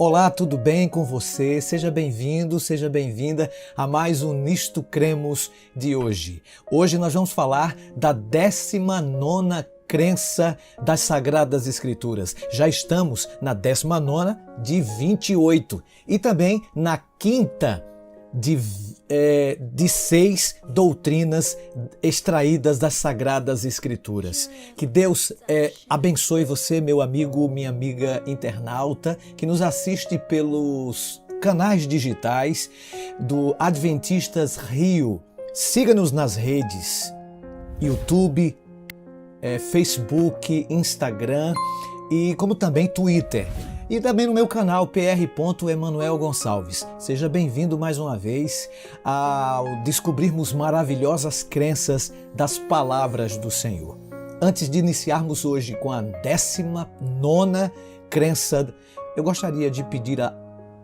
Olá, tudo bem com você? Seja bem-vindo, seja bem-vinda a mais um Nisto Cremos de hoje. Hoje nós vamos falar da 19ª crença das Sagradas Escrituras. Já estamos na 19ª de 28 e também na 5ª de 6 doutrinas extraídas das Sagradas Escrituras. Que Deus abençoe você, meu amigo, minha amiga internauta, que nos assiste pelos canais digitais do Adventistas Rio. Siga-nos nas redes, YouTube, Facebook, Instagram e como também Twitter. E também no meu canal Pr. Emanuel Gonçalves. Seja bem-vindo mais uma vez ao descobrirmos maravilhosas crenças das palavras do Senhor. Antes de iniciarmos hoje com a 19ª crença, eu gostaria de pedir a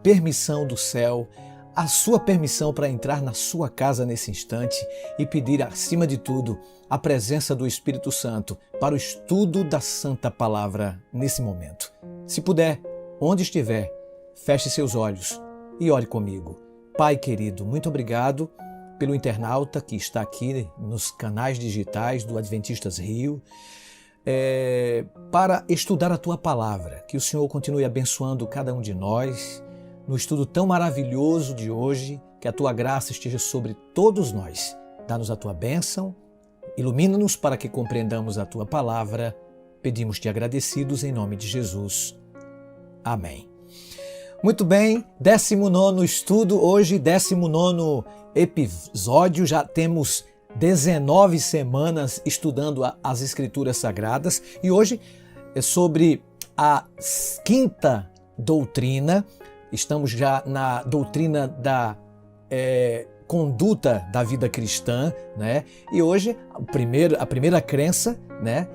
permissão do céu, a sua permissão para entrar na sua casa nesse instante e pedir, acima de tudo, a presença do Espírito Santo para o estudo da Santa Palavra nesse momento. Se puder, onde estiver, feche seus olhos e ore comigo. Pai querido, muito obrigado pelo internauta que está aqui nos canais digitais do Adventistas Rio para estudar a Tua Palavra. Que o Senhor continue abençoando cada um de nós no estudo tão maravilhoso de hoje, que a Tua graça esteja sobre todos nós. Dá-nos a Tua bênção, ilumina-nos para que compreendamos a Tua Palavra. Pedimos-te agradecidos em nome de Jesus. Amém. Muito bem, 19º estudo, hoje 19º episódio, já temos 19 semanas estudando as Escrituras Sagradas e hoje é sobre a 5ª doutrina, estamos já na doutrina da conduta da vida cristã, né? E hoje a primeira crença, né,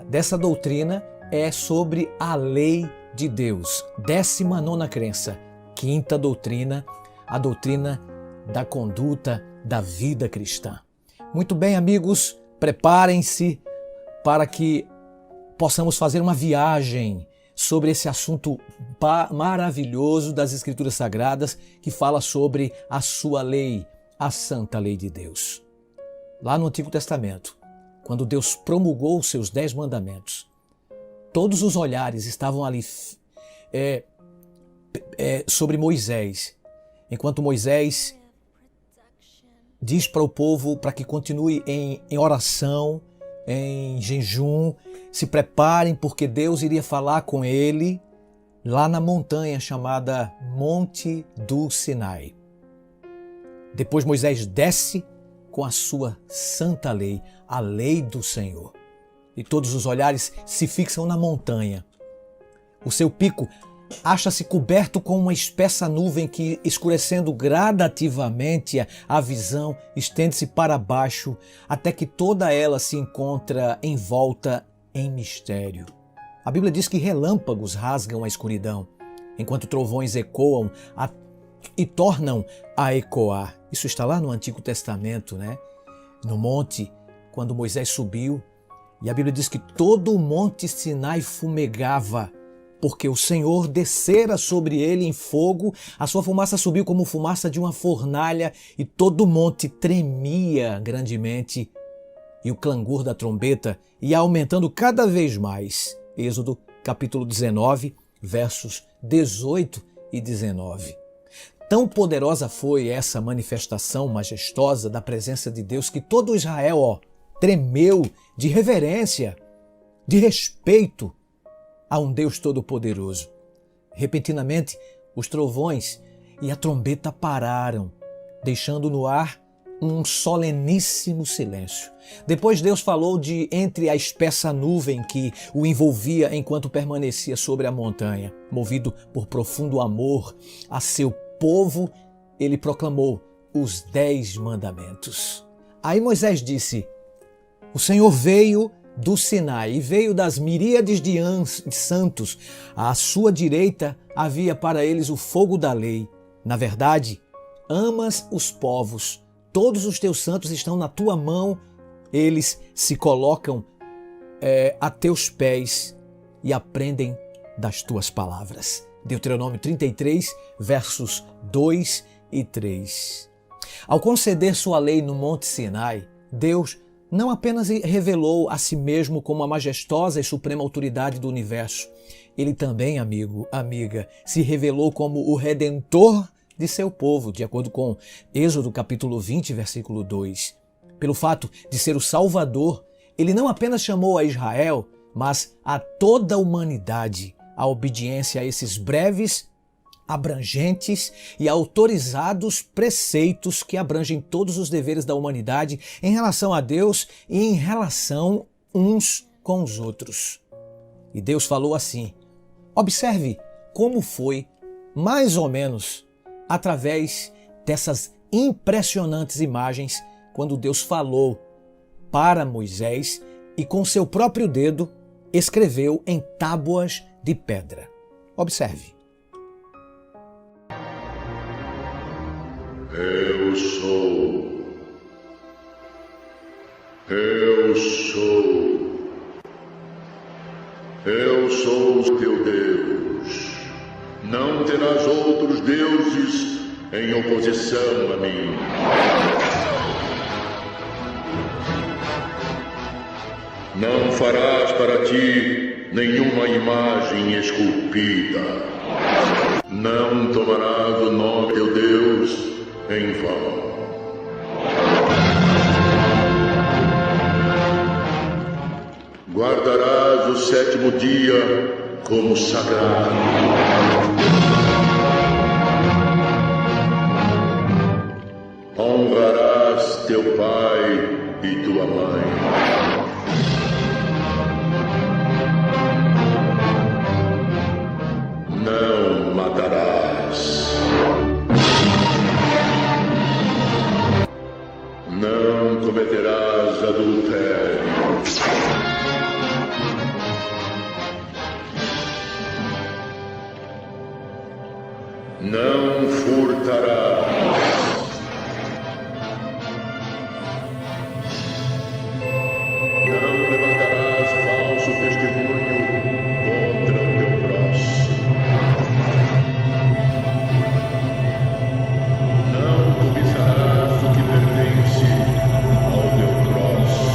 dessa doutrina é sobre a lei de Deus. 19ª crença, 5ª doutrina, a doutrina da conduta da vida cristã. Muito bem, amigos, preparem-se para que possamos fazer uma viagem sobre esse assunto maravilhoso das Escrituras Sagradas que fala sobre a sua lei, a santa lei de Deus. Lá no Antigo Testamento, quando Deus promulgou os seus 10 mandamentos, todos os olhares estavam ali sobre Moisés, enquanto Moisés diz para o povo para que continue em oração, em jejum, se preparem porque Deus iria falar com ele lá na montanha chamada Monte do Sinai. Depois Moisés desce com a sua santa lei, a lei do Senhor. E todos os olhares se fixam na montanha. O seu pico acha-se coberto com uma espessa nuvem que, escurecendo gradativamente a visão, estende-se para baixo, até que toda ela se encontra envolta em mistério. A Bíblia diz que relâmpagos rasgam a escuridão, enquanto trovões ecoam e tornam a ecoar. Isso está lá no Antigo Testamento, né? No monte, quando Moisés subiu, e a Bíblia diz que todo o monte Sinai fumegava, porque o Senhor descera sobre ele em fogo, a sua fumaça subiu como fumaça de uma fornalha e todo o monte tremia grandemente e o clangor da trombeta ia aumentando cada vez mais. Êxodo capítulo 19, versos 18 e 19. Tão poderosa foi essa manifestação majestosa da presença de Deus que todo Israel, tremeu de reverência, de respeito a um Deus Todo-Poderoso. Repentinamente, os trovões e a trombeta pararam, deixando no ar um soleníssimo silêncio. Depois Deus falou de entre a espessa nuvem que o envolvia enquanto permanecia sobre a montanha. Movido por profundo amor a seu povo, ele proclamou os 10 mandamentos. Aí Moisés disse: o Senhor veio do Sinai e veio das miríades de santos. À sua direita havia para eles o fogo da lei. Na verdade, amas os povos. Todos os teus santos estão na tua mão. Eles se colocam a teus pés e aprendem das tuas palavras. Deuteronômio 33, versos 2 e 3. Ao conceder sua lei no Monte Sinai, Deus não apenas revelou a si mesmo como a majestosa e suprema autoridade do universo, ele também, amigo, amiga, se revelou como o Redentor de seu povo, de acordo com Êxodo capítulo 20, versículo 2. Pelo fato de ser o Salvador, ele não apenas chamou a Israel, mas a toda a humanidade à obediência a esses breves, abrangentes e autorizados preceitos que abrangem todos os deveres da humanidade em relação a Deus e em relação uns com os outros. E Deus falou assim: observe como foi, mais ou menos, através dessas impressionantes imagens, quando Deus falou para Moisés e com seu próprio dedo escreveu em tábuas de pedra. Observe. Eu sou. Eu sou. Eu sou o teu Deus. Não terás outros deuses em oposição a mim. Não farás para ti nenhuma imagem esculpida. Não tomarás o nome de teu Deus em vão. Guardarás o sétimo dia como sagrado. Honrarás teu pai e tua mãe. Não matarás. Não cometerás adultério. Não furtarás. Não levantarás falso testemunho contra o teu próximo. Não cobiçarás o que pertence ao teu próximo.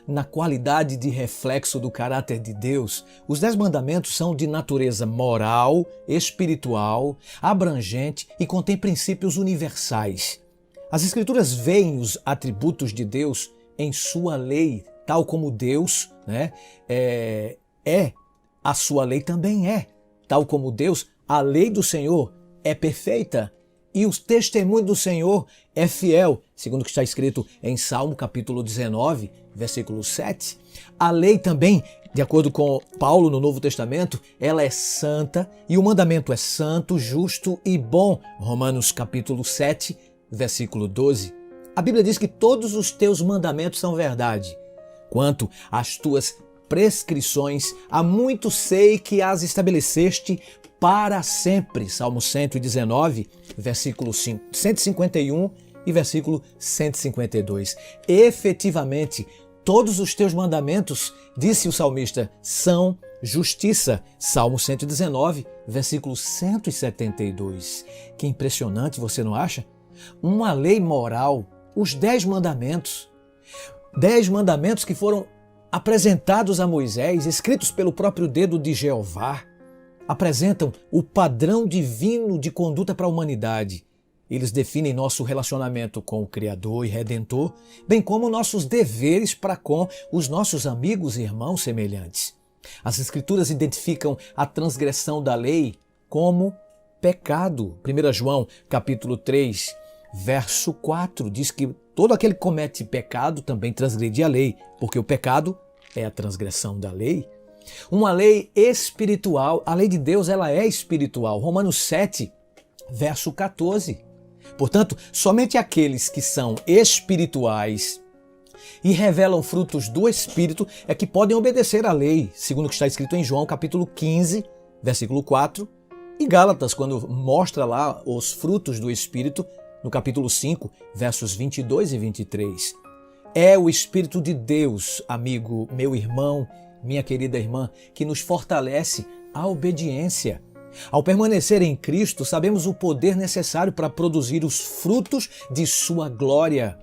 Na qualidade de reflexo do caráter de Deus, os 10 mandamentos são de natureza moral, espiritual, abrangente e contêm princípios universais. As Escrituras veem os atributos de Deus em sua lei, tal como Deus a sua lei também é. Tal como Deus, a lei do Senhor é perfeita e o testemunho do Senhor é fiel, segundo o que está escrito em Salmo capítulo 19, versículo 7. A lei também, de acordo com Paulo no Novo Testamento, ela é santa e o mandamento é santo, justo e bom. Romanos capítulo 7, versículo 12. A Bíblia diz que todos os teus mandamentos são verdade. Quanto às tuas prescrições, há muito sei que as estabeleceste para sempre. Salmo 119, versículo 151 e versículo 152. Efetivamente, todos os teus mandamentos, disse o salmista, são justiça. Salmo 119, versículo 172. Que impressionante, você não acha? Uma lei moral, os 10 mandamentos. 10 mandamentos que foram apresentados a Moisés, escritos pelo próprio dedo de Jeová, apresentam o padrão divino de conduta para a humanidade. Eles definem nosso relacionamento com o Criador e Redentor, bem como nossos deveres para com os nossos amigos e irmãos semelhantes. As Escrituras identificam a transgressão da lei como pecado. 1 João, capítulo 3, verso 4, diz que todo aquele que comete pecado também transgride a lei, porque o pecado é a transgressão da lei. Uma lei espiritual, a lei de Deus ela é espiritual. Romanos 7, verso 14. Portanto, somente aqueles que são espirituais e revelam frutos do Espírito é que podem obedecer à lei, segundo o que está escrito em João capítulo 15, versículo 4, e Gálatas, quando mostra lá os frutos do Espírito, no capítulo 5, versos 22 e 23. É o Espírito de Deus, amigo, meu irmão, minha querida irmã, que nos fortalece a obediência. Ao permanecer em Cristo, sabemos o poder necessário para produzir os frutos de sua glória.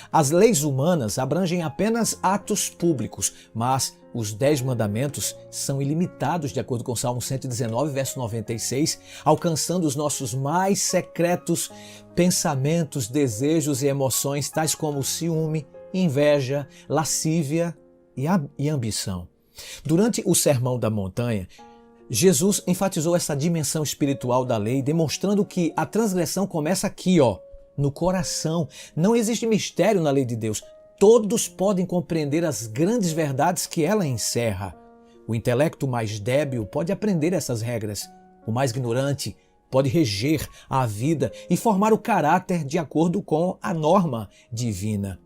As leis humanas abrangem apenas atos públicos, mas os 10 mandamentos são ilimitados, de acordo com Salmo 119, verso 96, alcançando os nossos mais secretos pensamentos, desejos e emoções, tais como ciúme, inveja, lascívia e ambição. Durante o Sermão da Montanha, Jesus enfatizou essa dimensão espiritual da lei, demonstrando que a transgressão começa aqui, no coração. Não existe mistério na lei de Deus. Todos podem compreender as grandes verdades que ela encerra. O intelecto mais débil pode aprender essas regras. O mais ignorante pode reger a vida e formar o caráter de acordo com a norma divina.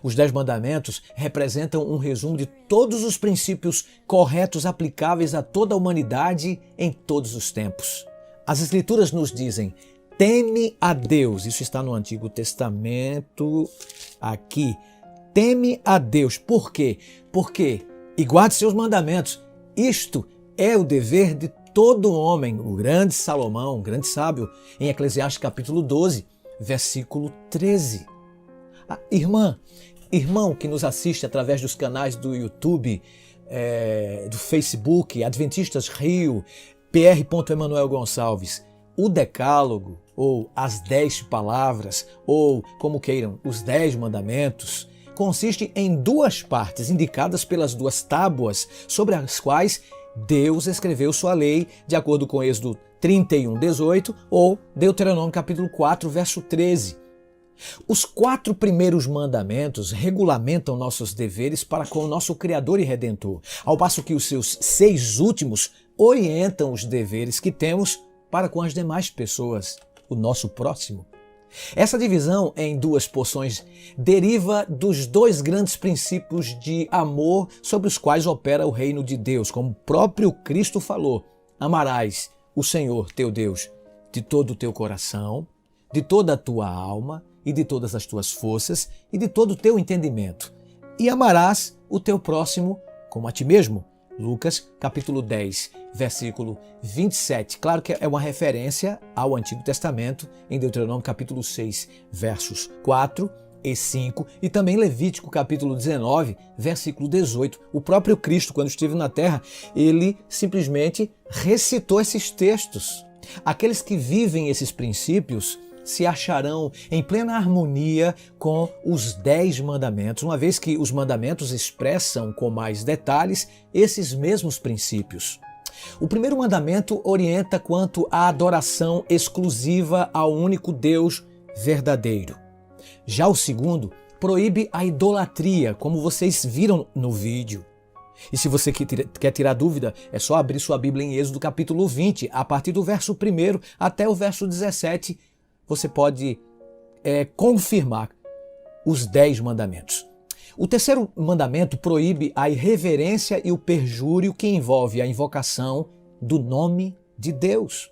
Os 10 mandamentos representam um resumo de todos os princípios corretos aplicáveis a toda a humanidade em todos os tempos. As Escrituras nos dizem: teme a Deus. Isso está no Antigo Testamento, aqui. Teme a Deus. Por quê? E guarde seus mandamentos. Isto é o dever de todo homem. O grande Salomão, um grande sábio, em Eclesiastes capítulo 12, versículo 13. Irmão que nos assiste através dos canais do YouTube, do Facebook, Adventistas Rio, Pr. Emanuel Gonçalves, o Decálogo, ou as 10 palavras, ou como queiram, os 10 mandamentos, consiste em 2 partes indicadas pelas 2 tábuas sobre as quais Deus escreveu sua lei, de acordo com Êxodo 31, 18 ou Deuteronômio capítulo 4, verso 13. Os 4 primeiros mandamentos regulamentam nossos deveres para com o nosso Criador e Redentor, ao passo que os seus 6 últimos orientam os deveres que temos para com as demais pessoas, o nosso próximo. Essa divisão em 2 porções deriva dos 2 grandes princípios de amor sobre os quais opera o reino de Deus, como o próprio Cristo falou: amarás o Senhor teu Deus de todo o teu coração, de toda a tua alma e de todas as tuas forças e de todo o teu entendimento, e amarás o teu próximo como a ti mesmo. Lucas capítulo 10, versículo 27. Claro que é uma referência ao Antigo Testamento, em Deuteronômio capítulo 6, versos 4 e 5, e também Levítico capítulo 19, versículo 18. O próprio Cristo, quando esteve na terra, ele simplesmente recitou esses textos. Aqueles que vivem esses princípios se acharão em plena harmonia com os 10 mandamentos, uma vez que os mandamentos expressam com mais detalhes esses mesmos princípios. O primeiro mandamento orienta quanto à adoração exclusiva ao único Deus verdadeiro. Já o segundo proíbe a idolatria, como vocês viram no vídeo. E se você quer tirar dúvida, é só abrir sua Bíblia em Êxodo capítulo 20, a partir do verso 1 até o verso 17, você pode confirmar os 10 mandamentos. O terceiro mandamento proíbe a irreverência e o perjúrio que envolve a invocação do nome de Deus.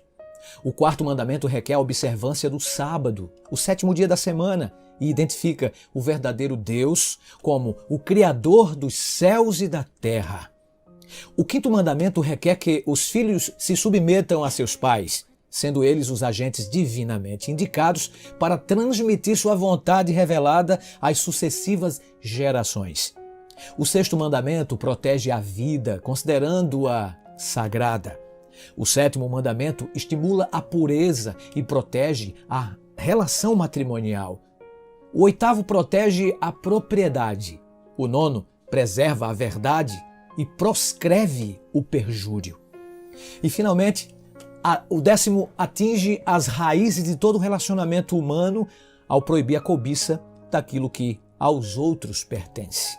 O quarto mandamento requer a observância do sábado, o 7º dia da semana, e identifica o verdadeiro Deus como o Criador dos céus e da terra. O quinto mandamento requer que os filhos se submetam a seus pais, sendo eles os agentes divinamente indicados para transmitir sua vontade revelada às sucessivas gerações. O sexto mandamento protege a vida, considerando-a sagrada. O sétimo mandamento estimula a pureza e protege a relação matrimonial. O oitavo protege a propriedade. O nono preserva a verdade e proscreve o perjúrio. E, finalmente, o 10º atinge as raízes de todo relacionamento humano ao proibir a cobiça daquilo que aos outros pertence.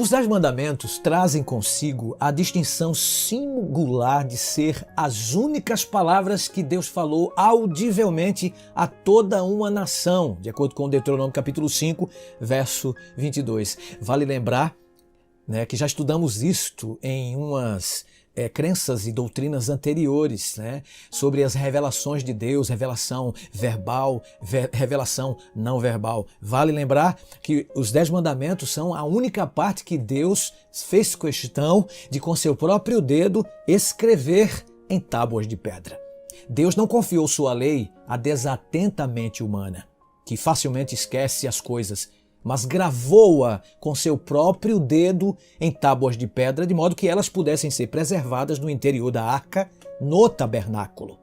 Os 10 mandamentos trazem consigo a distinção singular de ser as únicas palavras que Deus falou audivelmente a toda uma nação, de acordo com Deuteronômio capítulo 5, verso 22. Vale lembrar, que já estudamos isto em umas crenças e doutrinas anteriores, sobre as revelações de Deus, revelação verbal, revelação não verbal. Vale lembrar que os 10 mandamentos são a única parte que Deus fez questão de, com seu próprio dedo, escrever em tábuas de pedra. Deus não confiou sua lei à desatenta mente humana, que facilmente esquece as coisas, mas gravou-a com seu próprio dedo em tábuas de pedra, de modo que elas pudessem ser preservadas no interior da arca, no tabernáculo.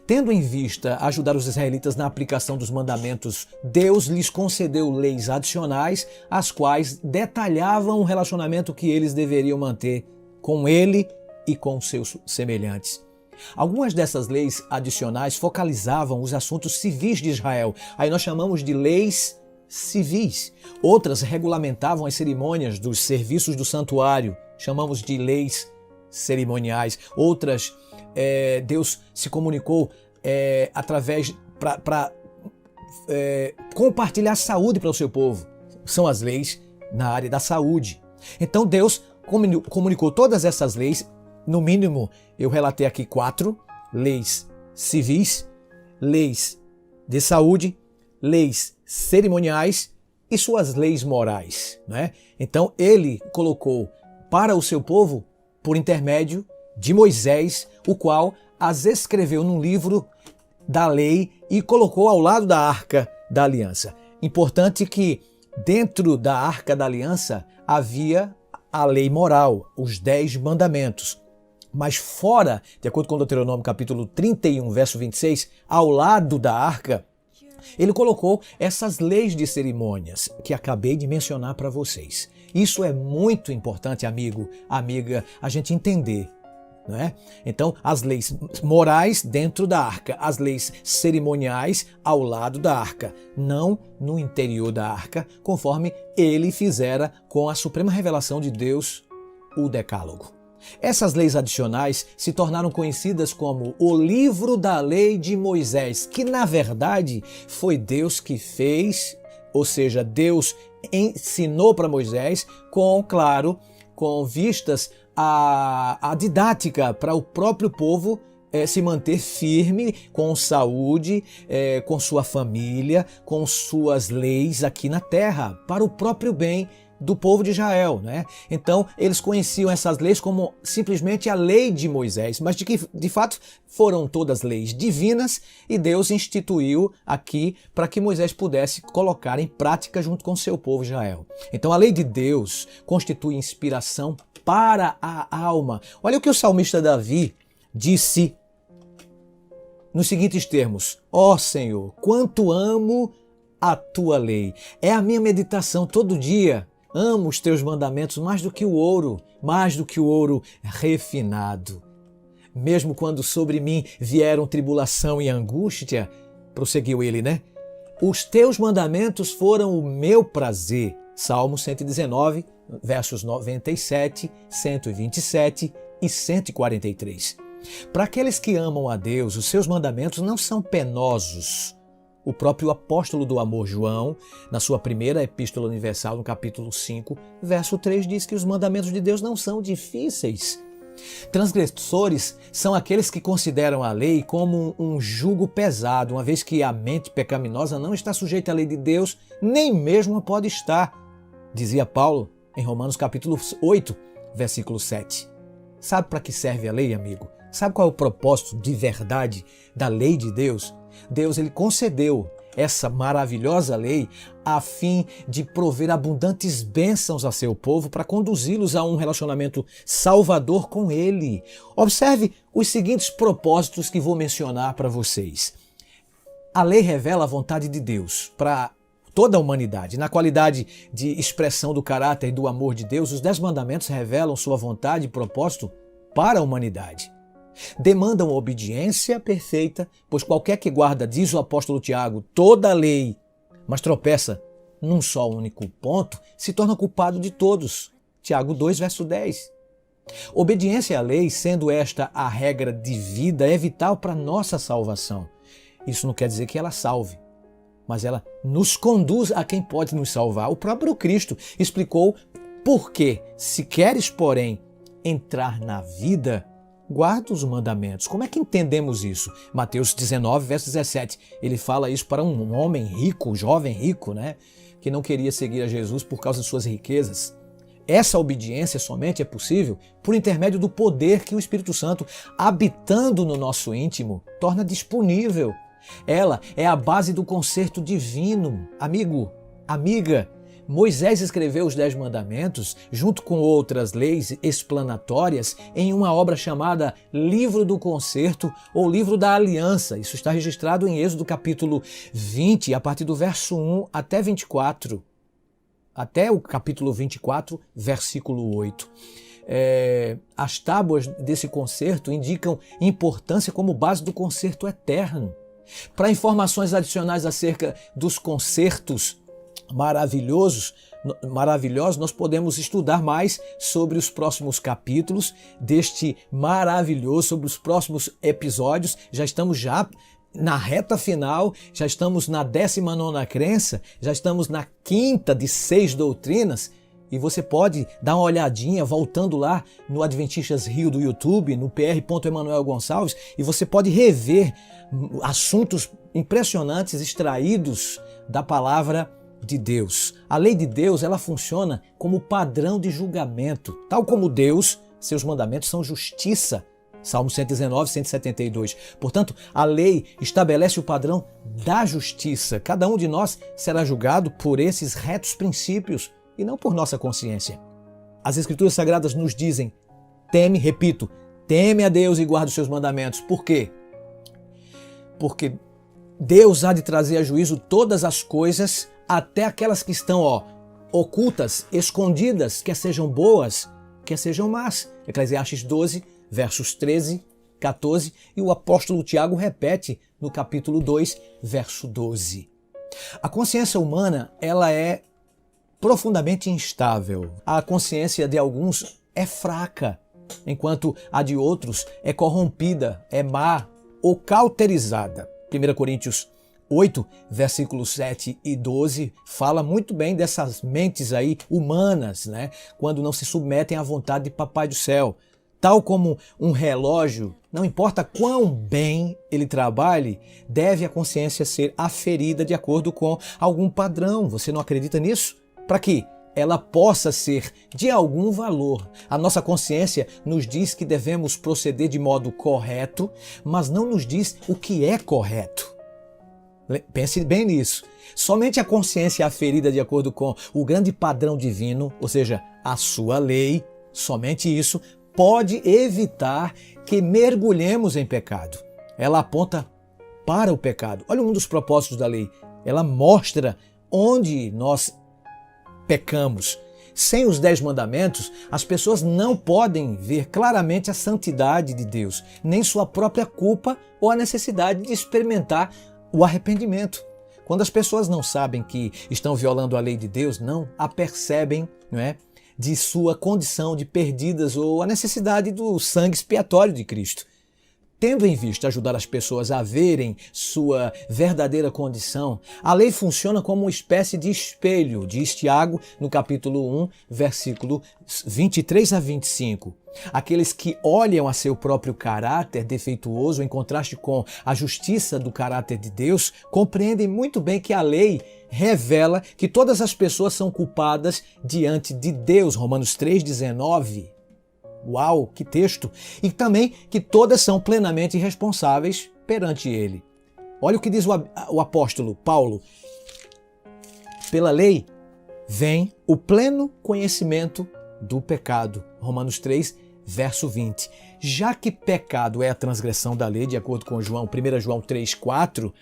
Tendo em vista ajudar os israelitas na aplicação dos mandamentos, Deus lhes concedeu leis adicionais, as quais detalhavam o relacionamento que eles deveriam manter com ele e com seus semelhantes. Algumas dessas leis adicionais focalizavam os assuntos civis de Israel. Aí nós chamamos de leis civis. Outras regulamentavam as cerimônias dos serviços do santuário, chamamos de leis cerimoniais. Outras, Deus se comunicou através para compartilhar saúde para o seu povo. São as leis na área da saúde. Então Deus comunicou todas essas leis, no mínimo eu relatei aqui 4, leis civis, leis de saúde, leis cerimoniais e suas leis morais, Então ele colocou para o seu povo por intermédio de Moisés, o qual as escreveu num livro da lei e colocou ao lado da Arca da Aliança. Importante que dentro da Arca da Aliança havia a lei moral, os 10 mandamentos. Mas fora, de acordo com Deuteronômio capítulo 31, verso 26, ao lado da arca, ele colocou essas leis de cerimônias que acabei de mencionar para vocês. Isso é muito importante, amigo, amiga, a gente entender. Então, as leis morais dentro da arca, as leis cerimoniais ao lado da arca, não no interior da arca, conforme ele fizera com a suprema revelação de Deus, o Decálogo. Essas leis adicionais se tornaram conhecidas como o livro da lei de Moisés, que na verdade foi Deus que fez, ou seja, Deus ensinou para Moisés com vistas à didática para o próprio povo se manter firme com saúde, com sua família, com suas leis aqui na terra, para o próprio bem do povo de Israel, Então, eles conheciam essas leis como simplesmente a lei de Moisés, mas de fato foram todas leis divinas e Deus instituiu aqui para que Moisés pudesse colocar em prática junto com seu povo Israel. Então, a lei de Deus constitui inspiração para a alma. Olha o que o salmista Davi disse nos seguintes termos: ó Senhor, quanto amo a tua lei. É a minha meditação todo dia. Amo os teus mandamentos mais do que o ouro refinado. Mesmo quando sobre mim vieram tribulação e angústia, prosseguiu ele, os teus mandamentos foram o meu prazer. Salmo 119, versos 97, 127 e 143. Para aqueles que amam a Deus, os seus mandamentos não são penosos. O próprio apóstolo do amor, João, na sua primeira epístola universal, no capítulo 5, verso 3, diz que os mandamentos de Deus não são difíceis. Transgressores são aqueles que consideram a lei como um jugo pesado, uma vez que a mente pecaminosa não está sujeita à lei de Deus, nem mesmo pode estar, dizia Paulo em Romanos capítulo 8, versículo 7. Sabe para que serve a lei, amigo? Sabe qual é o propósito de verdade da lei de Deus? Deus ele concedeu essa maravilhosa lei a fim de prover abundantes bênçãos a seu povo para conduzi-los a um relacionamento salvador com ele. Observe os seguintes propósitos que vou mencionar para vocês. A lei revela a vontade de Deus para toda a humanidade. Na qualidade de expressão do caráter e do amor de Deus, os 10 mandamentos revelam sua vontade e propósito para a humanidade. Demandam obediência perfeita, pois qualquer que guarda, diz o apóstolo Tiago, toda a lei, mas tropeça num só único ponto, se torna culpado de todos. Tiago 2, verso 10. Obediência à lei, sendo esta a regra de vida, é vital para nossa salvação. Isso não quer dizer que ela salve, mas ela nos conduz a quem pode nos salvar. O próprio Cristo explicou por que, se queres, porém, entrar na vida, guarda os mandamentos. Como é que entendemos isso? Mateus 19, verso 17. Ele fala isso para um homem rico, jovem rico, que não queria seguir a Jesus por causa de suas riquezas. Essa obediência somente é possível por intermédio do poder que o Espírito Santo, habitando no nosso íntimo, torna disponível. Ela é a base do concerto divino. Amigo, amiga, Moisés escreveu os 10 mandamentos, junto com outras leis explanatórias, em uma obra chamada Livro do Concerto ou Livro da Aliança. Isso está registrado em Êxodo capítulo 20, a partir do verso 1 até 24. Até o capítulo 24, versículo 8. As tábuas desse concerto indicam importância como base do concerto eterno. Para informações adicionais acerca dos concertos maravilhosos, nós podemos estudar mais sobre os próximos capítulos deste maravilhoso, sobre os próximos episódios. Já estamos na reta final, já estamos na 19ª crença, já estamos na 5ª de 6 doutrinas, e você pode dar uma olhadinha voltando lá no Adventistas Rio do YouTube, no pr.emanuel Gonçalves, e você pode rever assuntos impressionantes extraídos da palavra de Deus. A lei de Deus, ela funciona como padrão de julgamento. Tal como Deus, seus mandamentos são justiça. Salmo 119, 172. Portanto, a lei estabelece o padrão da justiça. Cada um de nós será julgado por esses retos princípios e não por nossa consciência. As Escrituras Sagradas nos dizem, teme a Deus e guarda os seus mandamentos. Por quê? Porque Deus há de trazer a juízo todas as coisas, até aquelas que estão ocultas, escondidas, quer sejam boas, quer sejam más. Eclesiastes 12, versos 13, 14, e o apóstolo Tiago repete no capítulo 2, verso 12. A consciência humana, ela é profundamente instável. A consciência de alguns é fraca, enquanto a de outros é corrompida, é má ou cauterizada. 1 Coríntios 8, versículos 7 e 12, fala muito bem dessas mentes aí humanas, quando não se submetem à vontade de Papai do Céu. Tal como um relógio, não importa quão bem ele trabalhe, deve a consciência ser aferida de acordo com algum padrão. Você não acredita nisso? Para que ela possa ser de algum valor. A nossa consciência nos diz que devemos proceder de modo correto, mas não nos diz o que é correto. Pense bem nisso. Somente a consciência aferida de acordo com o grande padrão divino, ou seja, a sua lei, somente isso, pode evitar que mergulhemos em pecado. Ela aponta para o pecado. Olha um dos propósitos da lei. Ela mostra onde nós pecamos. Sem os 10 mandamentos, as pessoas não podem ver claramente a santidade de Deus, nem sua própria culpa ou a necessidade de experimentar o arrependimento. Quando as pessoas não sabem que estão violando a lei de Deus, não a percebem, de sua condição de perdidas ou a necessidade do sangue expiatório de Cristo. Tendo em vista ajudar as pessoas a verem sua verdadeira condição, a lei funciona como uma espécie de espelho, diz Tiago no capítulo 1, versículo 23 a 25. Aqueles que olham a seu próprio caráter defeituoso em contraste com a justiça do caráter de Deus, compreendem muito bem que a lei revela que todas as pessoas são culpadas diante de Deus. Romanos 3,19. Uau, que texto! E também que todas são plenamente responsáveis perante Ele. Olha o que diz o apóstolo Paulo. Pela lei vem o pleno conhecimento do pecado. Romanos 3, verso 20. Já que pecado é a transgressão da lei, de acordo com 1 João 3, 4,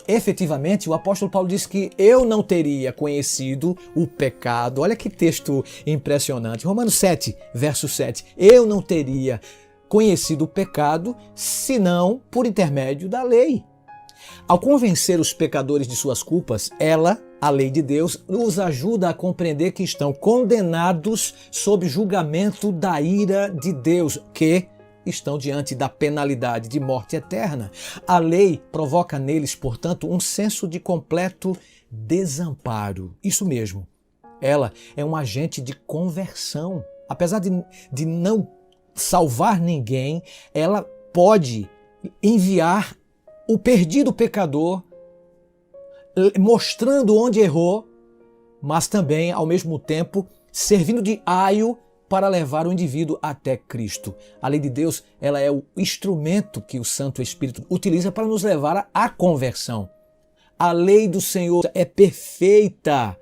efetivamente, o apóstolo Paulo diz que eu não teria conhecido o pecado. Olha que texto impressionante. Romanos 7, verso 7. Eu não teria conhecido o pecado senão por intermédio da lei. Ao convencer os pecadores de suas culpas, ela, A lei de Deus nos ajuda a compreender que estão condenados sob julgamento da ira de Deus, que estão diante da penalidade de morte eterna. A lei provoca neles, portanto, um senso de completo desamparo. Isso mesmo. Ela é um agente de conversão. Apesar de não salvar ninguém, ela pode enviar o perdido pecador, mostrando onde errou, mas também, ao mesmo tempo, servindo de aio para levar o indivíduo até Cristo. A lei de Deus, ela é o instrumento que o Santo Espírito utiliza para nos levar à conversão. A lei do Senhor é perfeita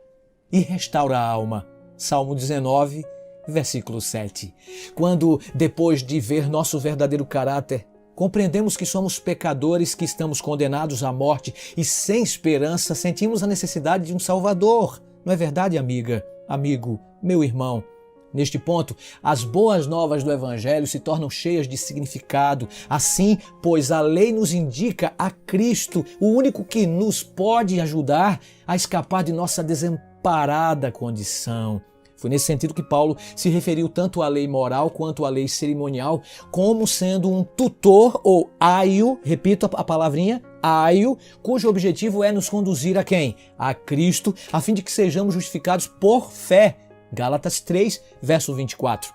e restaura a alma. Salmo 19, versículo 7. Quando, depois de ver nosso verdadeiro caráter, compreendemos que somos pecadores, que estamos condenados à morte e sem esperança, sentimos a necessidade de um Salvador. Não é verdade, amiga, amigo, meu irmão? Neste ponto, as boas novas do Evangelho se tornam cheias de significado. Assim, pois a lei nos indica a Cristo, o único que nos pode ajudar a escapar de nossa desamparada condição. Foi nesse sentido que Paulo se referiu tanto à lei moral quanto à lei cerimonial como sendo um tutor ou aio, repito a palavrinha, aio, cujo objetivo é nos conduzir a quem? A Cristo, a fim de que sejamos justificados por fé. Gálatas 3, verso 24.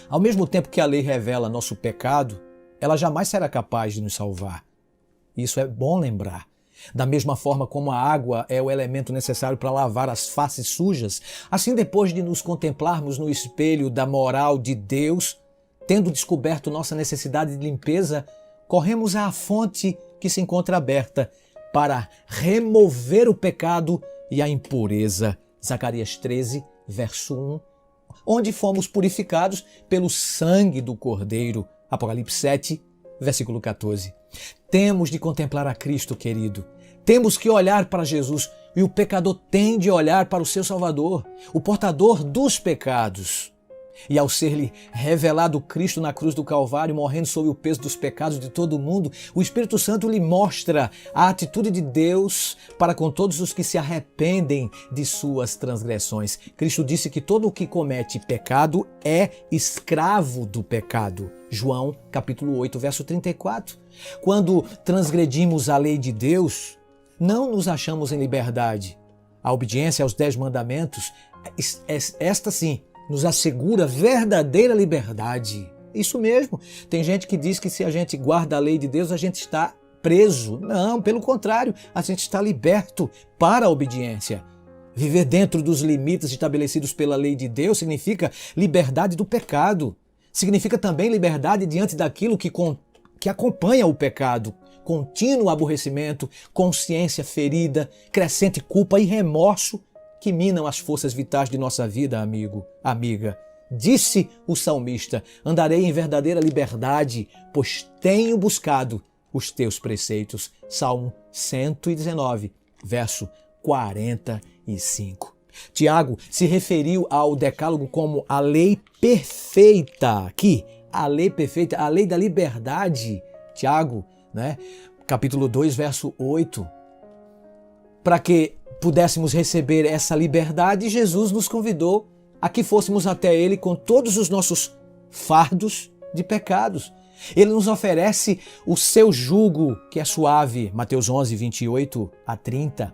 Ao mesmo tempo que a lei revela nosso pecado, ela jamais será capaz de nos salvar. Isso é bom lembrar. Da mesma forma como a água é o elemento necessário para lavar as faces sujas, assim depois de nos contemplarmos no espelho da moral de Deus, tendo descoberto nossa necessidade de limpeza, corremos à fonte que se encontra aberta para remover o pecado e a impureza. Zacarias 13, verso 1, onde fomos purificados pelo sangue do Cordeiro. Apocalipse 7, versículo 14. Temos de contemplar a Cristo, querido. Temos que olhar para Jesus e o pecador tem de olhar para o seu Salvador, o portador dos pecados. E ao ser-lhe revelado Cristo na cruz do Calvário, morrendo sob o peso dos pecados de todo mundo, o Espírito Santo lhe mostra a atitude de Deus para com todos os que se arrependem de suas transgressões. Cristo disse que todo o que comete pecado é escravo do pecado. João, capítulo 8, verso 34. Quando transgredimos a lei de Deus, não nos achamos em liberdade. A obediência aos 10 mandamentos, esta sim, nos assegura verdadeira liberdade. Isso mesmo. Tem gente que diz que se a gente guarda a lei de Deus, a gente está preso. Não, pelo contrário, a gente está liberto para a obediência. Viver dentro dos limites estabelecidos pela lei de Deus significa liberdade do pecado. Significa também liberdade diante daquilo que acompanha o pecado. Contínuo aborrecimento, consciência ferida, crescente culpa e remorso que minam as forças vitais de nossa vida, amigo, amiga. Disse o salmista: andarei em verdadeira liberdade, pois tenho buscado os teus preceitos. Salmo 119, verso 45. Tiago se referiu ao decálogo como a lei perfeita. Aqui, a lei perfeita, a lei da liberdade. Tiago, capítulo 2, verso 8. Para que pudéssemos receber essa liberdade, Jesus nos convidou a que fôssemos até Ele com todos os nossos fardos de pecados. Ele nos oferece o seu jugo, que é suave, Mateus 11, 28 a 30.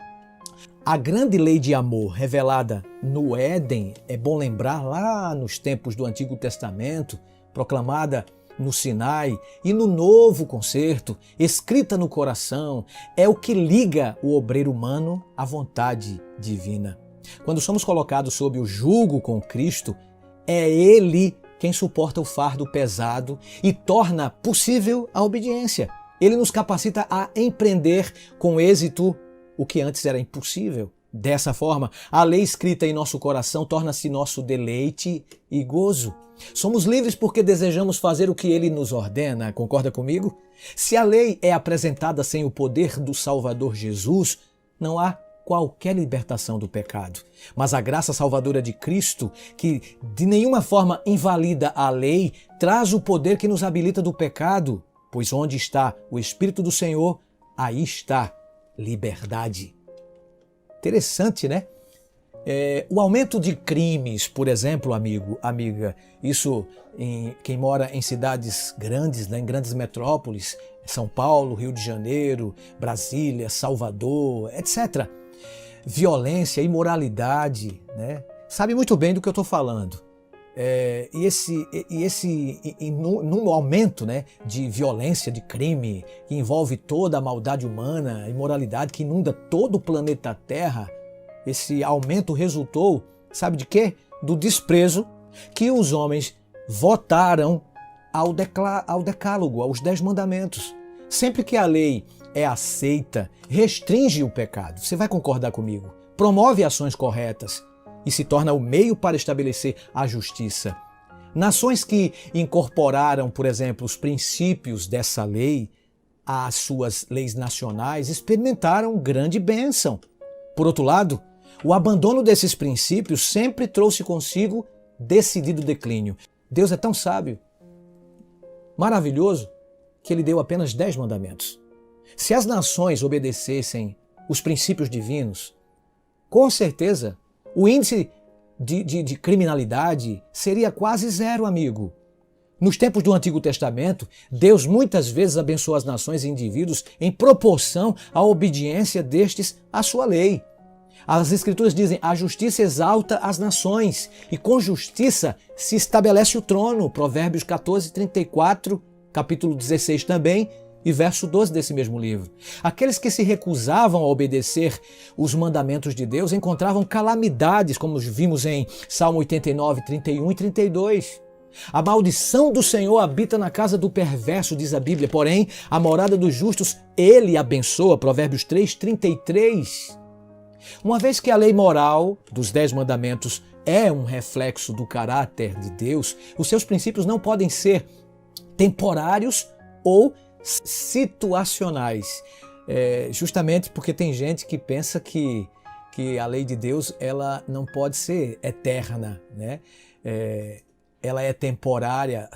A grande lei de amor revelada no Éden, é bom lembrar lá nos tempos do Antigo Testamento, proclamada no Sinai e no Novo Concerto, escrita no coração, é o que liga o obreiro humano à vontade divina. Quando somos colocados sob o jugo com Cristo, é Ele quem suporta o fardo pesado e torna possível a obediência. Ele nos capacita a empreender com êxito o que antes era impossível. Dessa forma, a lei escrita em nosso coração torna-se nosso deleite e gozo. Somos livres porque desejamos fazer o que Ele nos ordena, concorda comigo? Se a lei é apresentada sem o poder do Salvador Jesus, não há qualquer libertação do pecado. Mas a graça salvadora de Cristo, que de nenhuma forma invalida a lei, traz o poder que nos habilita do pecado, pois onde está o Espírito do Senhor, aí está liberdade. Interessante, né? O aumento de crimes, por exemplo, amigo, amiga, isso quem mora em cidades grandes, né, em grandes metrópoles, São Paulo, Rio de Janeiro, Brasília, Salvador, etc. Violência, imoralidade, né? Sabe muito bem do que eu estou falando. No aumento, né, de violência, de crime, que envolve toda a maldade humana, a imoralidade que inunda todo o planeta Terra, esse aumento resultou, sabe de quê? Do desprezo que os homens votaram ao decálogo, aos 10 mandamentos. Sempre que a lei é aceita, restringe o pecado. Você vai concordar comigo? Promove ações corretas e se torna o meio para estabelecer a justiça. Nações que incorporaram, por exemplo, os princípios dessa lei às suas leis nacionais experimentaram grande bênção. Por outro lado, o abandono desses princípios sempre trouxe consigo decidido declínio. Deus é tão sábio, maravilhoso, que Ele deu apenas 10 mandamentos. Se as nações obedecessem os princípios divinos, com certeza o índice de criminalidade seria quase zero, amigo. Nos tempos do Antigo Testamento, Deus muitas vezes abençoou as nações e indivíduos em proporção à obediência destes à sua lei. As Escrituras dizem: a justiça exalta as nações e com justiça se estabelece o trono. Provérbios 14, 34, capítulo 16 também e verso 12 desse mesmo livro. Aqueles que se recusavam a obedecer os mandamentos de Deus encontravam calamidades, como vimos em Salmo 89, 31 e 32. A maldição do Senhor habita na casa do perverso, diz a Bíblia, porém a morada dos justos Ele abençoa. Provérbios 3, 33. Uma vez que a lei moral dos 10 mandamentos é um reflexo do caráter de Deus, os seus princípios não podem ser temporários ou situacionais. Justamente porque tem gente que pensa que a lei de Deus ela não pode ser eterna, né? Ela é temporária,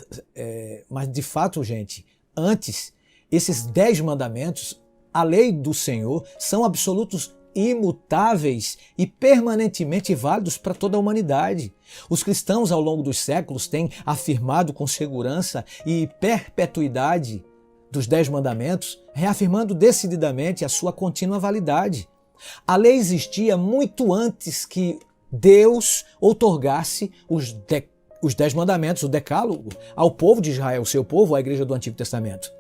mas de fato, gente, antes, esses 10 mandamentos, a lei do Senhor, são absolutos, imutáveis e permanentemente válidos para toda a humanidade. Os cristãos ao longo dos séculos têm afirmado com segurança e perpetuidade dos 10 mandamentos, reafirmando decididamente a sua contínua validade. A lei existia muito antes que Deus outorgasse os 10 mandamentos, o decálogo, ao povo de Israel, seu povo, à igreja do Antigo Testamento.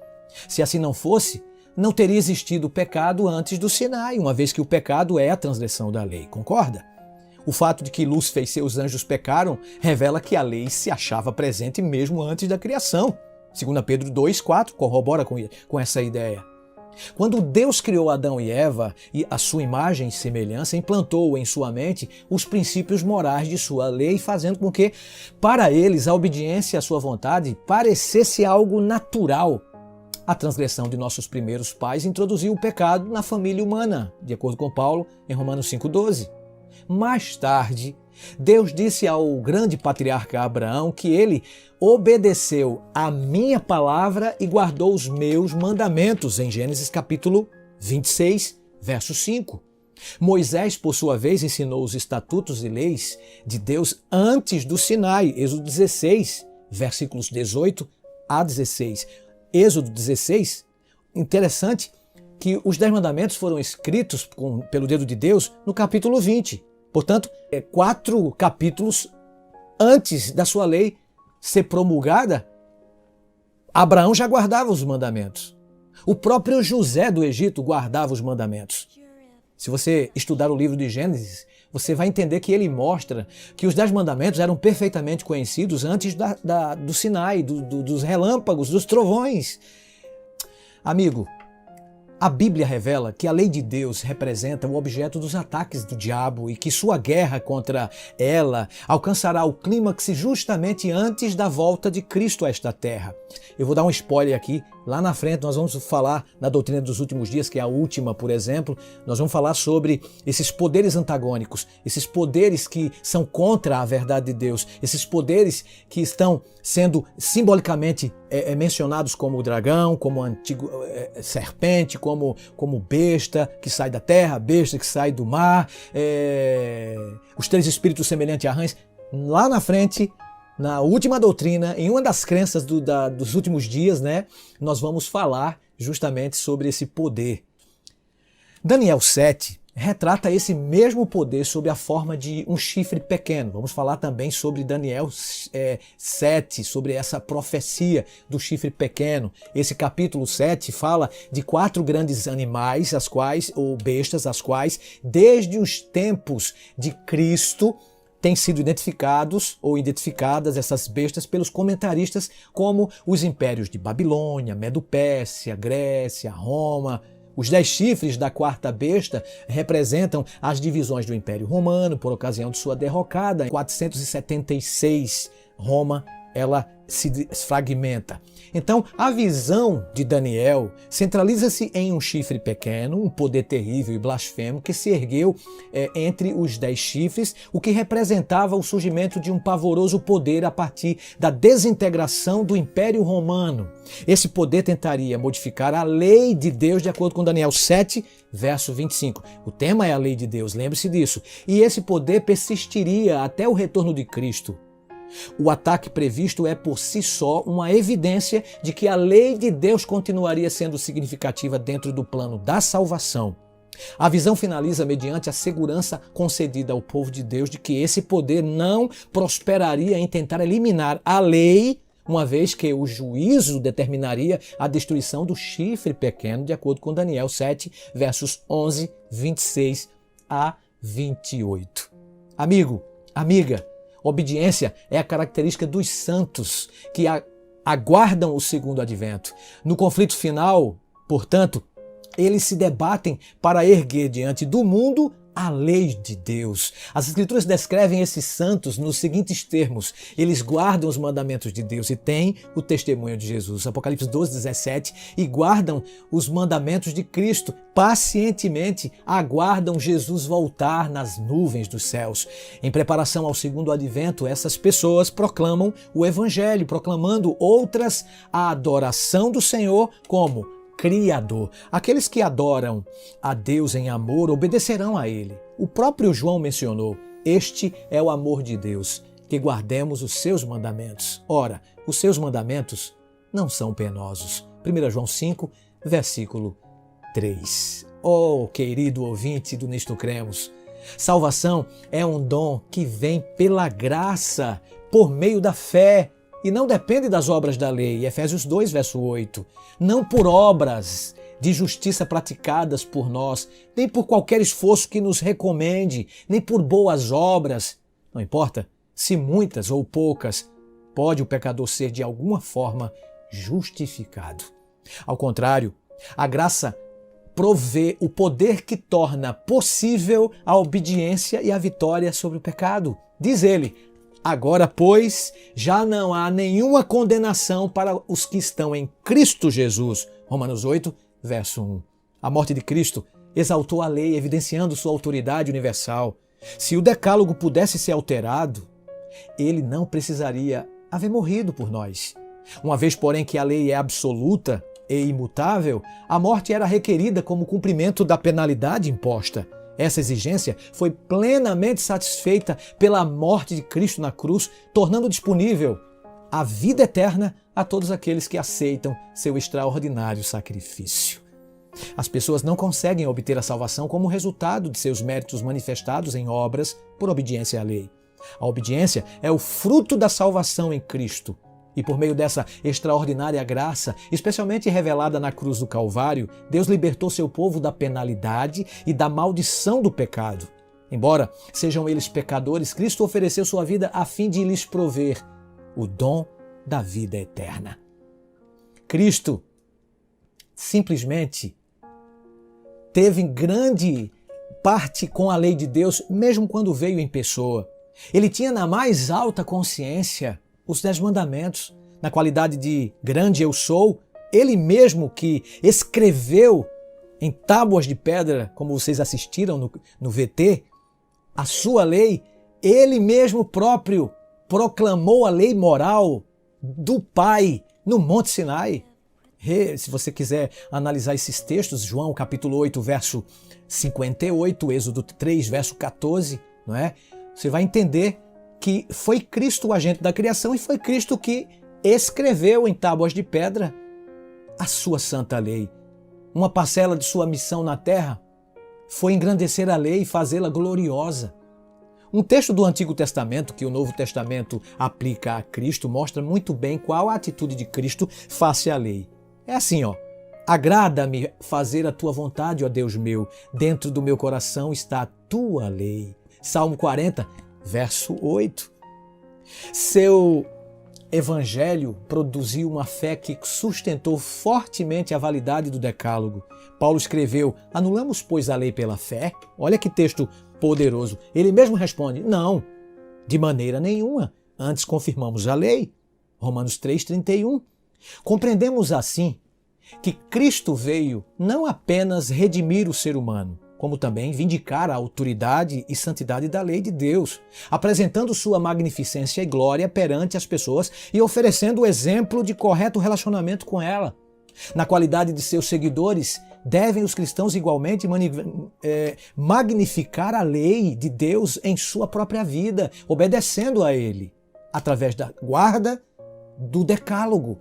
Se assim não fosse, não teria existido o pecado antes do Sinai, uma vez que o pecado é a transgressão da lei, concorda? O fato de que Lúcifer e seus anjos pecaram revela que a lei se achava presente mesmo antes da criação. 2 Pedro 2,4 corrobora com essa ideia. Quando Deus criou Adão e Eva e a sua imagem e semelhança, implantou em sua mente os princípios morais de sua lei, fazendo com que, para eles, a obediência à sua vontade parecesse algo natural. A transgressão de nossos primeiros pais introduziu o pecado na família humana, de acordo com Paulo em Romanos 5,12. Mais tarde, Deus disse ao grande patriarca Abraão que ele obedeceu a minha palavra e guardou os meus mandamentos, em Gênesis capítulo 26, verso 5. Moisés, por sua vez, ensinou os estatutos e leis de Deus antes do Sinai, Êxodo 16, versículos 18 a 16. Êxodo 16, interessante que os 10 mandamentos foram escritos pelo dedo de Deus no capítulo 20. Portanto, 4 capítulos antes da sua lei ser promulgada, Abraão já guardava os mandamentos. O próprio José do Egito guardava os mandamentos. Se você estudar o livro de Gênesis, você vai entender que ele mostra que os 10 mandamentos eram perfeitamente conhecidos antes do Sinai, dos relâmpagos, dos trovões. Amigo, a Bíblia revela que a lei de Deus representa o objeto dos ataques do diabo e que sua guerra contra ela alcançará o clímax justamente antes da volta de Cristo a esta terra. Eu vou dar um spoiler aqui Lá na frente nós vamos falar na doutrina dos últimos dias, que é a última, por exemplo, nós vamos falar sobre esses poderes antagônicos, esses poderes que são contra a verdade de Deus, esses poderes que estão sendo simbolicamente mencionados como o dragão, como antigo serpente, como besta que sai da terra, besta que sai do mar, os três espíritos semelhantes a rãs. Lá na frente, na última doutrina, em uma das crenças dos últimos dias, né, nós vamos falar justamente sobre esse poder. Daniel 7 retrata esse mesmo poder sob a forma de um chifre pequeno. Vamos falar também sobre Daniel 7, sobre essa profecia do chifre pequeno. Esse capítulo 7 fala de 4 grandes animais, ou bestas, as quais, desde os tempos de Cristo, têm sido identificados ou identificadas essas bestas pelos comentaristas como os impérios de Babilônia, Medo-Pérsia, Grécia, Roma. Os 10 chifres da quarta besta representam as divisões do Império Romano por ocasião de sua derrocada. Em 476, Roma ela se fragmenta. Então, a visão de Daniel centraliza-se em um chifre pequeno, um poder terrível e blasfemo que se ergueu entre os 10 chifres, o que representava o surgimento de um pavoroso poder a partir da desintegração do Império Romano. Esse poder tentaria modificar a lei de Deus de acordo com Daniel 7, verso 25. O tema é a lei de Deus, lembre-se disso. E esse poder persistiria até o retorno de Cristo. O ataque previsto é por si só uma evidência de que a lei de Deus continuaria sendo significativa dentro do plano da salvação. A visão finaliza mediante a segurança concedida ao povo de Deus de que esse poder não prosperaria em tentar eliminar a lei, uma vez que o juízo determinaria a destruição do chifre pequeno, de acordo com Daniel 7, versos 11, 26 a 28. Amigo, amiga, obediência é a característica dos santos que aguardam o segundo advento. No conflito final, portanto, eles se debatem para erguer diante do mundo a lei de Deus. As Escrituras descrevem esses santos nos seguintes termos: eles guardam os mandamentos de Deus e têm o testemunho de Jesus. Apocalipse 12, 17. E guardam os mandamentos de Cristo. Pacientemente aguardam Jesus voltar nas nuvens dos céus. Em preparação ao segundo advento, essas pessoas proclamam o Evangelho, proclamando outras a adoração do Senhor como Criador. Aqueles que adoram a Deus em amor obedecerão a Ele. O próprio João mencionou: este é o amor de Deus, que guardemos os seus mandamentos. Ora, os seus mandamentos não são penosos. 1 João 5, versículo 3. Oh, querido ouvinte do Nisto Cremos, salvação é um dom que vem pela graça, por meio da fé, e não depende das obras da lei. Efésios 2, verso 8. Não por obras de justiça praticadas por nós, nem por qualquer esforço que nos recomende, nem por boas obras. Não importa se muitas ou poucas, pode o pecador ser de alguma forma justificado. Ao contrário, a graça provê o poder que torna possível a obediência e a vitória sobre o pecado. Diz ele: agora, pois, já não há nenhuma condenação para os que estão em Cristo Jesus. Romanos 8, verso 1. A morte de Cristo exaltou a lei, evidenciando sua autoridade universal. Se o decálogo pudesse ser alterado, ele não precisaria haver morrido por nós. Uma vez, porém, que a lei é absoluta e imutável, a morte era requerida como cumprimento da penalidade imposta. Essa exigência foi plenamente satisfeita pela morte de Cristo na cruz, tornando disponível a vida eterna a todos aqueles que aceitam seu extraordinário sacrifício. As pessoas não conseguem obter a salvação como resultado de seus méritos manifestados em obras por obediência à lei. A obediência é o fruto da salvação em Cristo. E por meio dessa extraordinária graça, especialmente revelada na cruz do Calvário, Deus libertou seu povo da penalidade e da maldição do pecado. Embora sejam eles pecadores, Cristo ofereceu sua vida a fim de lhes prover o dom da vida eterna. Cristo simplesmente teve grande parte com a lei de Deus, mesmo quando veio em pessoa. Ele tinha na mais alta consciência os 10 mandamentos. Na qualidade de grande eu sou, Ele mesmo que escreveu em tábuas de pedra, como vocês assistiram no VT, a sua lei, ele mesmo próprio proclamou a lei moral do Pai no Monte Sinai. Se você quiser analisar esses textos, João capítulo 8, verso 58, Êxodo 3, verso 14, não é? Você vai entender que foi Cristo o agente da criação e foi Cristo que escreveu em tábuas de pedra a sua santa lei. Uma parcela de sua missão na terra foi engrandecer a lei e fazê-la gloriosa. Um texto do Antigo Testamento que o Novo Testamento aplica a Cristo mostra muito bem qual a atitude de Cristo face à lei. É assim, ó. Agrada-me fazer a tua vontade, ó Deus meu. Dentro do meu coração está a tua lei. Salmo 40, verso 8. Seu evangelho produziu uma fé que sustentou fortemente a validade do decálogo. Paulo escreveu: anulamos, pois, a lei pela fé? Olha que texto poderoso. Ele mesmo responde: não, de maneira nenhuma. Antes confirmamos a lei. Romanos 3:31. Compreendemos assim que Cristo veio não apenas redimir o ser humano, como também vindicar a autoridade e santidade da lei de Deus, apresentando sua magnificência e glória perante as pessoas e oferecendo o exemplo de correto relacionamento com ela. Na qualidade de seus seguidores, devem os cristãos igualmente magnificar a lei de Deus em sua própria vida, obedecendo a Ele, através da guarda do decálogo.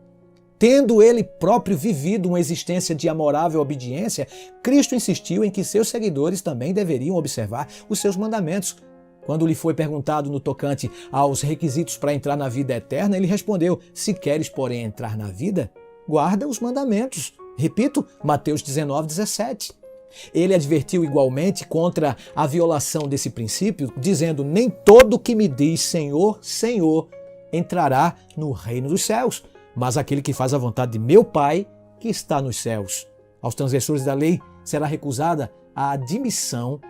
Tendo ele próprio vivido uma existência de amorável obediência, Cristo insistiu em que seus seguidores também deveriam observar os seus mandamentos. Quando lhe foi perguntado no tocante aos requisitos para entrar na vida eterna, ele respondeu: se queres, porém, entrar na vida, guarda os mandamentos. Repito, Mateus 19:17. Ele advertiu igualmente contra a violação desse princípio, dizendo: nem todo que me diz Senhor, Senhor, entrará no reino dos céus, mas aquele que faz a vontade de meu Pai que está nos céus. Aos transgressores da lei será recusada a admissão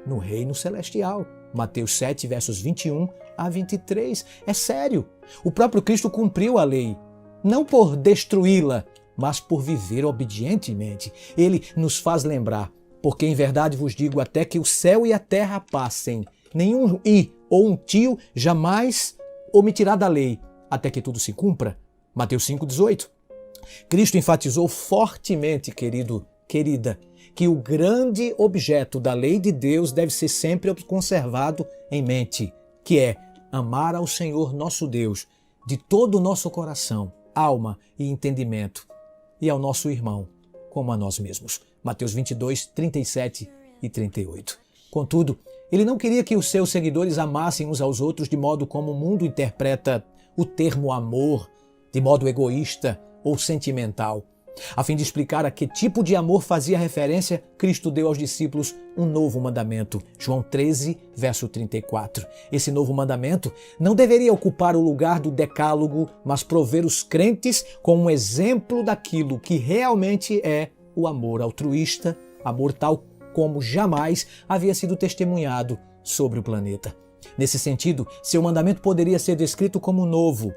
no reino celestial. Mateus 7, versos 21 a 23. É sério. O próprio Cristo cumpriu a lei, não por destruí-la, mas por viver obedientemente. Ele nos faz lembrar: porque em verdade vos digo, até que o céu e a terra passem, nenhum i ou um tio jamais omitirá da lei, até que tudo se cumpra. Mateus 5,18. Cristo enfatizou fortemente, querido, querida, que o grande objeto da lei de Deus deve ser sempre conservado em mente, que é amar ao Senhor nosso Deus de todo o nosso coração, alma e entendimento, e ao nosso irmão como a nós mesmos. Mateus 22, 37 e 38. Contudo, ele não queria que os seus seguidores amassem uns aos outros de modo como o mundo interpreta o termo amor, de modo egoísta ou sentimental. A fim de explicar a que tipo de amor fazia referência, Cristo deu aos discípulos um novo mandamento. João 13, verso 34. Esse novo mandamento não deveria ocupar o lugar do decálogo, mas prover os crentes com um exemplo daquilo que realmente é o amor altruísta, amor tal como jamais havia sido testemunhado sobre o planeta. Nesse sentido, seu mandamento poderia ser descrito como novo.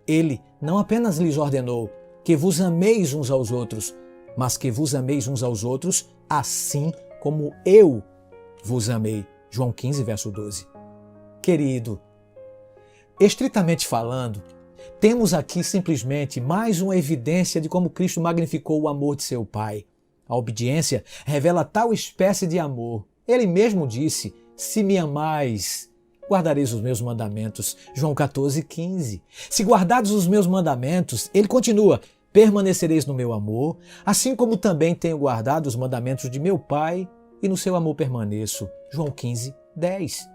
Ele não apenas lhes ordenou que vos ameis uns aos outros, mas que vos ameis uns aos outros assim como eu vos amei. João 15, verso 12. Querido, estritamente falando, temos aqui simplesmente mais uma evidência de como Cristo magnificou o amor de seu Pai. A obediência revela tal espécie de amor. Ele mesmo disse: se me amais, guardareis os meus mandamentos. João 14, 15. Se guardares os meus mandamentos, ele continua: permanecereis no meu amor, assim como também tenho guardado os mandamentos de meu Pai e no seu amor permaneço. João 15, 10.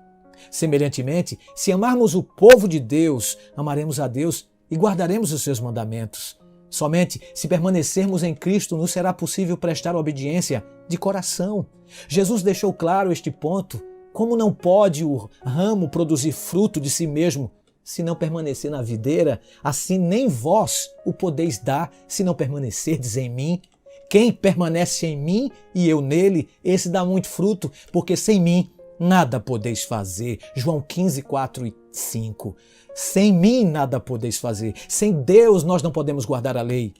Semelhantemente, se amarmos o povo de Deus, amaremos a Deus e guardaremos os seus mandamentos. Somente se permanecermos em Cristo nos será possível prestar obediência de coração. Jesus deixou claro este ponto. Como não pode o ramo produzir fruto de si mesmo se não permanecer na videira, assim nem vós o podeis dar se não permanecerdes em mim. Quem permanece em mim e eu nele, esse dá muito fruto, porque sem mim nada podeis fazer. João 15, 4 e 5. Sem mim nada podeis fazer. Sem Deus nós não podemos guardar a lei.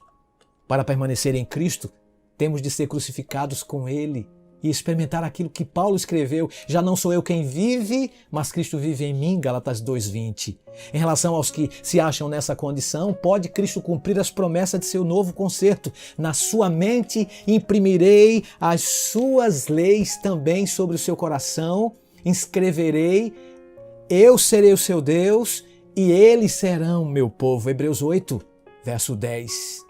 Para permanecer em Cristo, temos de ser crucificados com Ele e experimentar aquilo que Paulo escreveu: já não sou eu quem vive, mas Cristo vive em mim, Gálatas 2:20. Em relação aos que se acham nessa condição, pode Cristo cumprir as promessas de seu novo concerto. Na sua mente imprimirei as suas leis também sobre o seu coração, inscreverei, eu serei o seu Deus e eles serão meu povo. Hebreus 8, verso 10.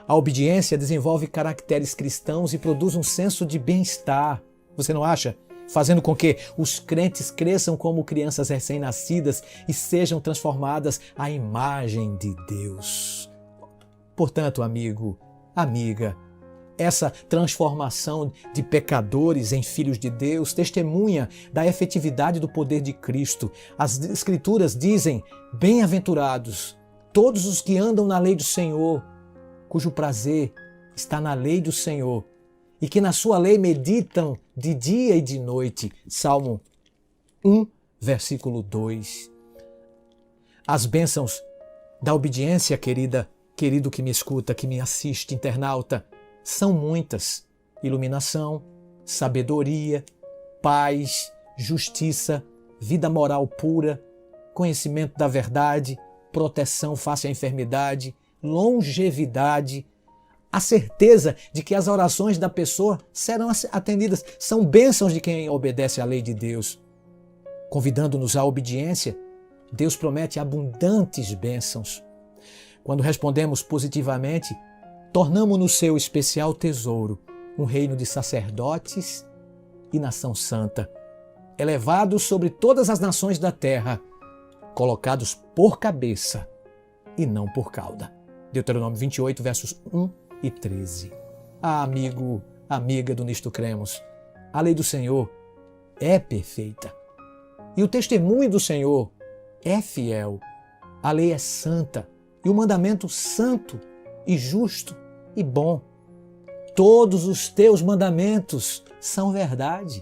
A obediência desenvolve caracteres cristãos e produz um senso de bem-estar. Você não acha? Fazendo com que os crentes cresçam como crianças recém-nascidas e sejam transformadas à imagem de Deus. Portanto, amigo, amiga, essa transformação de pecadores em filhos de Deus testemunha da efetividade do poder de Cristo. As Escrituras dizem: bem-aventurados todos os que andam na lei do Senhor, cujo prazer está na lei do Senhor, e que na sua lei meditam de dia e de noite. Salmo 1, versículo 2. As bênçãos da obediência, querido que me escuta, que me assiste, internauta, são muitas. Iluminação, sabedoria, paz, justiça, vida moral pura, conhecimento da verdade, proteção face à enfermidade, longevidade, a certeza de que as orações da pessoa serão atendidas. São bênçãos de quem obedece à lei de Deus. Convidando-nos à obediência, Deus promete abundantes bênçãos. Quando respondemos positivamente, tornamo-nos seu especial tesouro, um reino de sacerdotes e nação santa, elevados sobre todas as nações da terra, colocados por cabeça e não por cauda. Deuteronômio 28, versos 1 e 13. Amigo, amiga do Nisto Cremos, a lei do Senhor é perfeita. E o testemunho do Senhor é fiel. A lei é santa e o mandamento santo e justo e bom. Todos os teus mandamentos são verdade.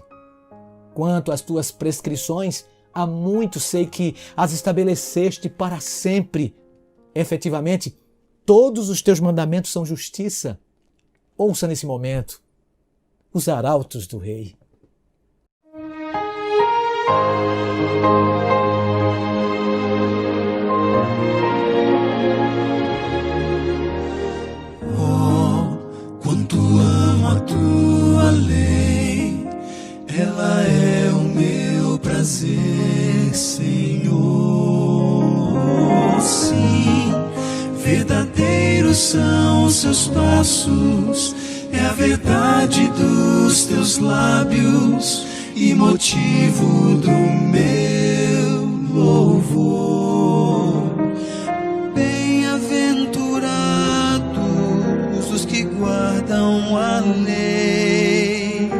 Quanto às tuas prescrições, há muito sei que as estabeleceste para sempre. Efetivamente, todos os teus mandamentos são justiça. Ouça nesse momento os arautos do Rei. Oh, quanto amo a tua lei, ela é o meu prazer, Senhor. Sim, verdadeiros são os seus passos, é a verdade dos teus lábios e motivo do meu louvor. Bem-aventurados os que guardam a lei,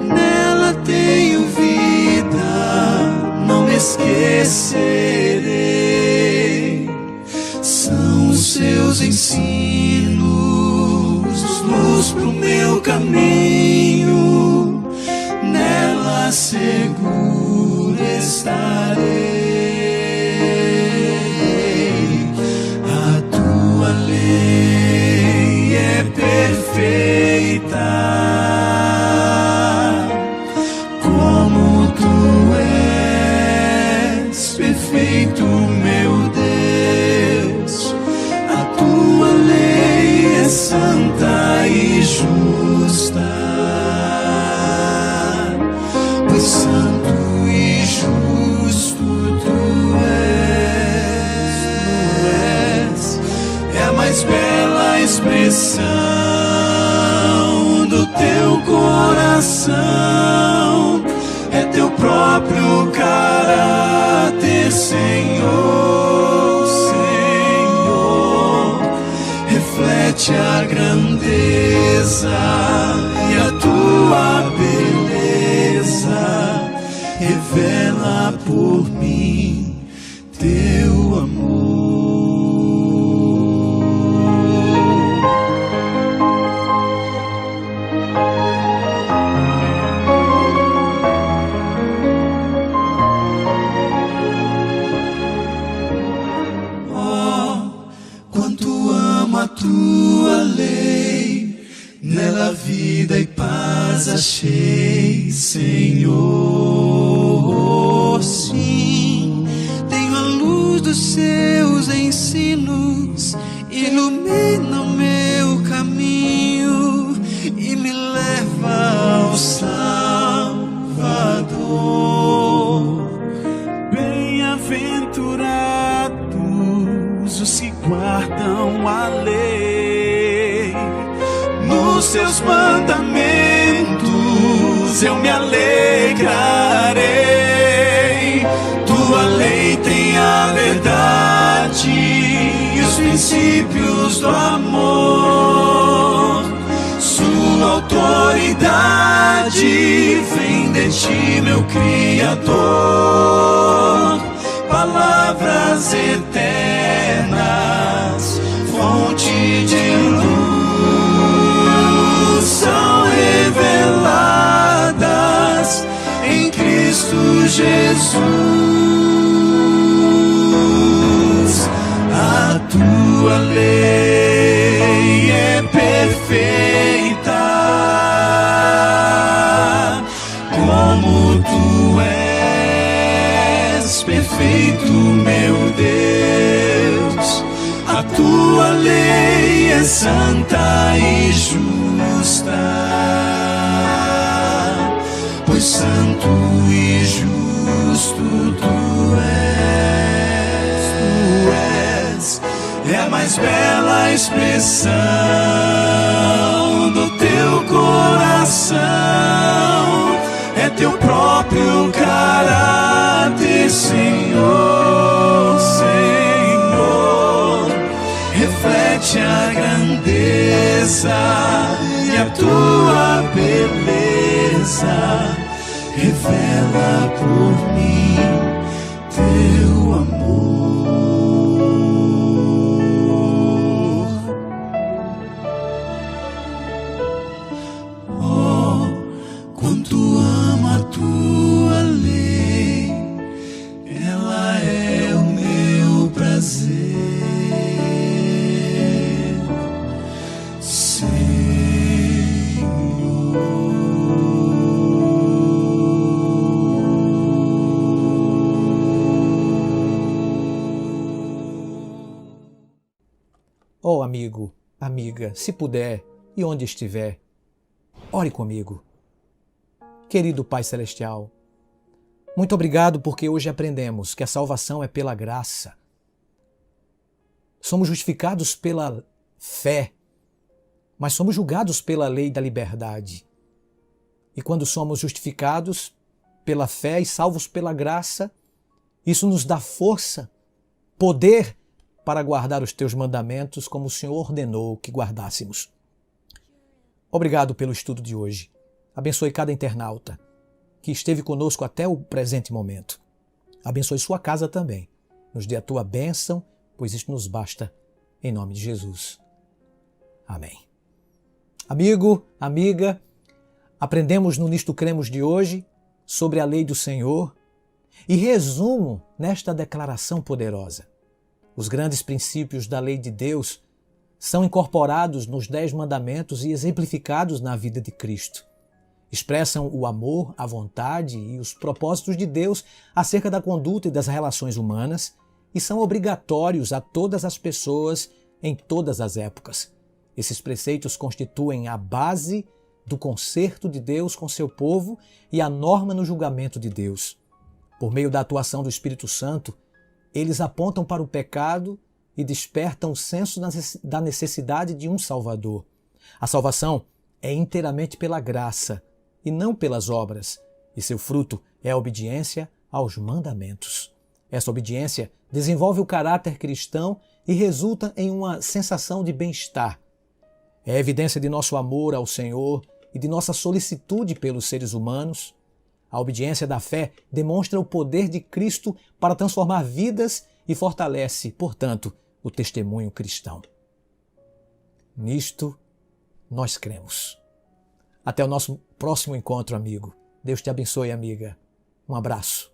nela tenho vida, não me esquecerei. São os seus ensinos, luz pro meu caminho, nela seguro estarei. A tua lei é perfeita, como tu és perfeito, meu Deus. A tua lei é santa e justa, pois santo e justo tu és. É a mais bela expressão do teu coração, é teu próprio caráter, Senhor, Senhor. Reflete a grandeza e a tua beleza, revela por mim teu amor. Oh, quanto amo a tua lei, Senhor. Sim, tenho a luz dos seus ensinos, ilumina o meu caminho e me leva ao Salvador. Bem-aventurados os que guardam a lei, nos seus mandamentos eu me alegrarei. Tua lei tem a verdade e os princípios do amor. Sua autoridade vem de ti, meu Criador. Palavras eternas, fonte de luz, são reveladas em Cristo Jesus. A tua lei é perfeita, como tu és perfeito, meu Deus. A tua lei é santa e justa, pois santo e justo tu és. É a mais bela expressão do teu coração, é teu próprio caráter, Senhor, Senhor. Reflete a grandeza e a tua beleza, revela por mim teu amor. Oh, quanto amo a tua lei, ela é o meu prazer. Oh, amigo, amiga, se puder e onde estiver, ore comigo. Querido Pai Celestial, muito obrigado porque hoje aprendemos que a salvação é pela graça. Somos justificados pela fé, mas somos julgados pela lei da liberdade. E quando somos justificados pela fé e salvos pela graça, isso nos dá força, poder para guardar os teus mandamentos como o Senhor ordenou que guardássemos. Obrigado pelo estudo de hoje. Abençoe cada internauta que esteve conosco até o presente momento. Abençoe sua casa também. Nos dê a tua bênção, pois isto nos basta, em nome de Jesus. Amém. Amigo, amiga, aprendemos no Nisto Cremos de hoje sobre a lei do Senhor e resumo nesta declaração poderosa. Os grandes princípios da lei de Deus são incorporados nos 10 mandamentos e exemplificados na vida de Cristo. Expressam o amor, a vontade e os propósitos de Deus acerca da conduta e das relações humanas e são obrigatórios a todas as pessoas em todas as épocas. Esses preceitos constituem a base do concerto de Deus com seu povo e a norma no julgamento de Deus. Por meio da atuação do Espírito Santo, eles apontam para o pecado e despertam o senso da necessidade de um Salvador. A salvação é inteiramente pela graça e não pelas obras, e seu fruto é a obediência aos mandamentos. Essa obediência desenvolve o caráter cristão e resulta em uma sensação de bem-estar. É evidência de nosso amor ao Senhor e de nossa solicitude pelos seres humanos. A obediência da fé demonstra o poder de Cristo para transformar vidas e fortalece, portanto, o testemunho cristão. Nisto nós cremos. Até o nosso próximo encontro, amigo. Deus te abençoe, amiga. Um abraço.